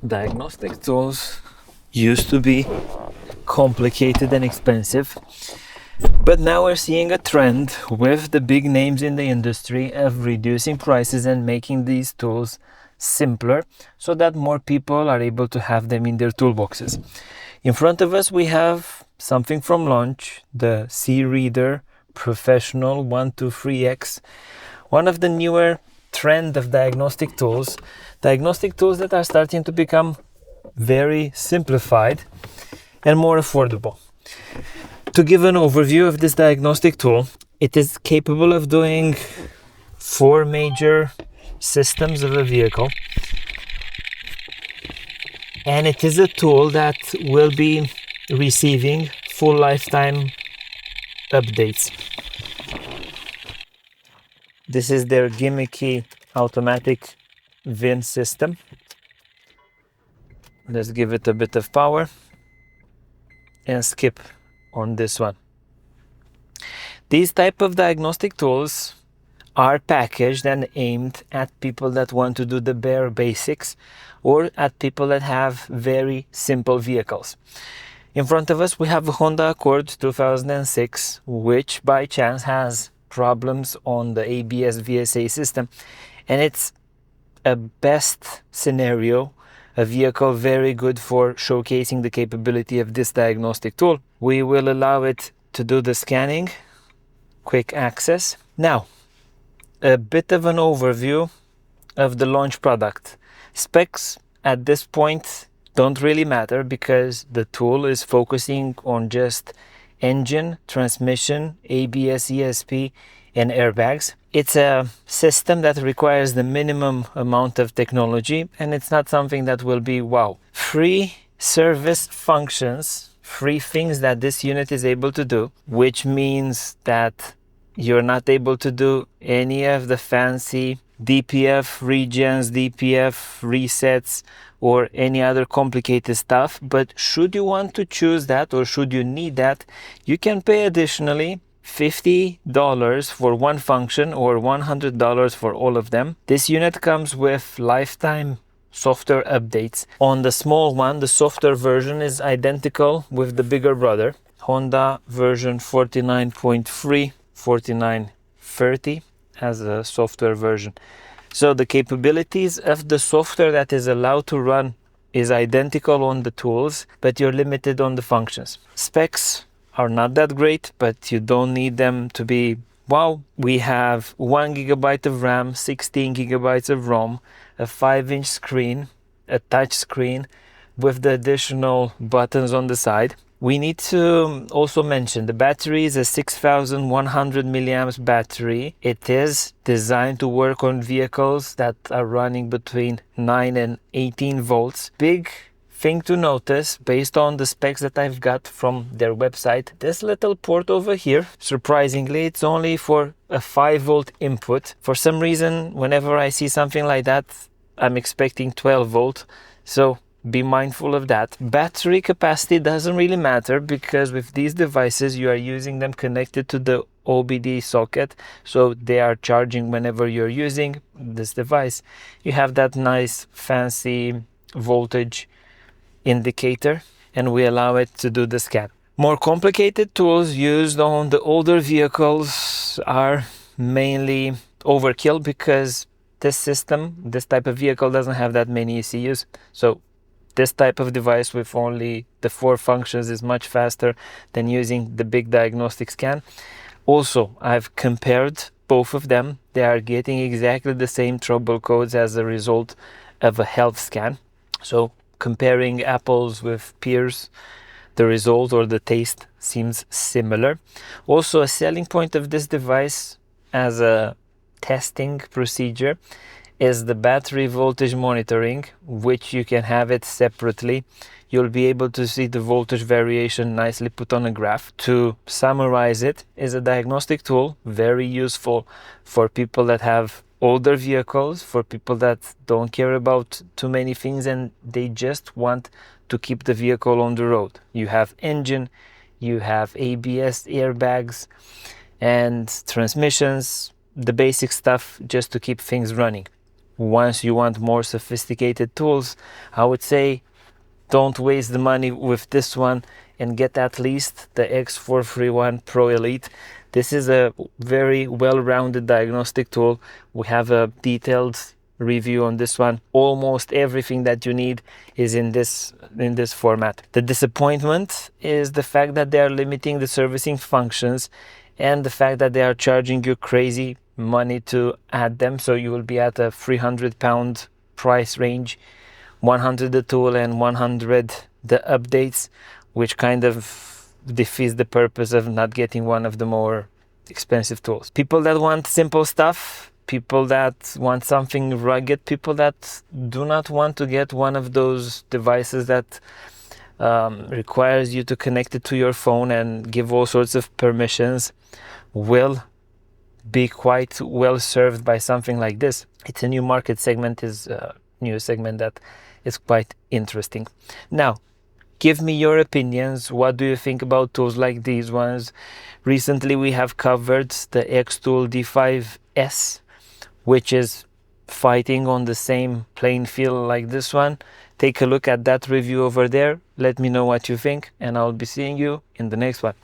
Diagnostic tools used to be complicated and expensive, but now we're seeing a trend with the big names in the industry of reducing prices and making these tools simpler so that more people are able to have them in their toolboxes. In front of us we have something from Launch, the C-Reader Professional 123X, one of the newer trend of diagnostic tools that are starting to become very simplified and more affordable. To give an overview of this diagnostic tool, it is capable of doing 4 major systems of a vehicle, and it is a tool that will be receiving full lifetime updates. This is their gimmicky automatic VIN system. Let's give it a bit of power and skip on this one. These type of diagnostic tools are packaged and aimed at people that want to do the bare basics or at people that have very simple vehicles. In front of us we have a Honda Accord 2006, which by chance has problems on the ABS VSA system, and it's a best scenario, a vehicle very good for showcasing the capability of this diagnostic tool. We will allow it to do the scanning, quick access. Now, a bit of an overview of the Launch product. Specs at this point don't really matter because the tool is focusing on just engine, transmission, ABS, ESP, and airbags. It's a system that requires the minimum amount of technology, and it's not something that will be wow. Free service functions, free things that this unit is able to do, which means that you're not able to do any of the fancy DPF regens, DPF resets, or any other complicated stuff. But should you want to choose that, or should you need that, you can pay additionally $50 for one function or $100 for all of them. This unit comes with lifetime software updates. On the small one, the software version is identical with the bigger brother, Honda version 49.3, 4930 as a software version. So the capabilities of the software that is allowed to run is identical on the tools, but you're limited on the functions. Specs are not that great, but you don't need them to be wow. We have 1 GB of RAM, 16 GB of ROM, a 5-inch screen, a touch screen with the additional buttons on the side. We need to also mention the battery is a 6100 milliamps battery. It is designed to work on vehicles that are running between 9 and 18 volts. Big thing to notice based on the specs that I've got from their website, this little port over here, surprisingly, it's only for a 5 volt input. For some reason, whenever I see something like that, I'm expecting 12 volt. So be mindful of that. Battery capacity doesn't really matter because with these devices you are using them connected to the OBD socket, so they are charging whenever you're using this device. You have that nice fancy voltage indicator, and we allow it to do the scan. More complicated tools used on the older vehicles are mainly overkill because this system, this type of vehicle doesn't have that many ECUs. So this type of device with only the 4 functions is much faster than using the big diagnostic scan. Also, I've compared both of them. They are getting exactly the same trouble codes as a result of a health scan. So comparing apples with pears, the result or the taste seems similar. Also, a selling point of this device as a testing procedure is the battery voltage monitoring, which you can have it separately. You'll be able to see the voltage variation nicely put on a graph. To summarize, it is a diagnostic tool, very useful for people that have older vehicles, for people that don't care about too many things and they just want to keep the vehicle on the road. You have engine, you have ABS, airbags, and transmissions, the basic stuff just to keep things running. once you want more sophisticated tools, I would say don't waste the money with this one and get at least the X431 Pro Elite. This is a very well-rounded diagnostic tool. We have a detailed review on this one. Almost everything that you need is in this format. The disappointment is the fact that they are limiting the servicing functions and the fact that they are charging you crazy money to add them, so you will be at a £300 price range, 100 the tool and 100 the updates, which kind of defeats the purpose of not getting one of the more expensive tools. People that want simple stuff, people that want something rugged, people that do not want to get one of those devices that requires you to connect it to your phone and give all sorts of permissions, will be quite well served by something like this. It's a new market segment, is a new segment that is quite interesting. Now, give me your opinions. What do you think about tools like these ones? Recently we have covered the Xtool D5S, which is fighting on the same playing field like this one. Take a look at that review over there. Let me know what you think, and I'll be seeing you in the next one.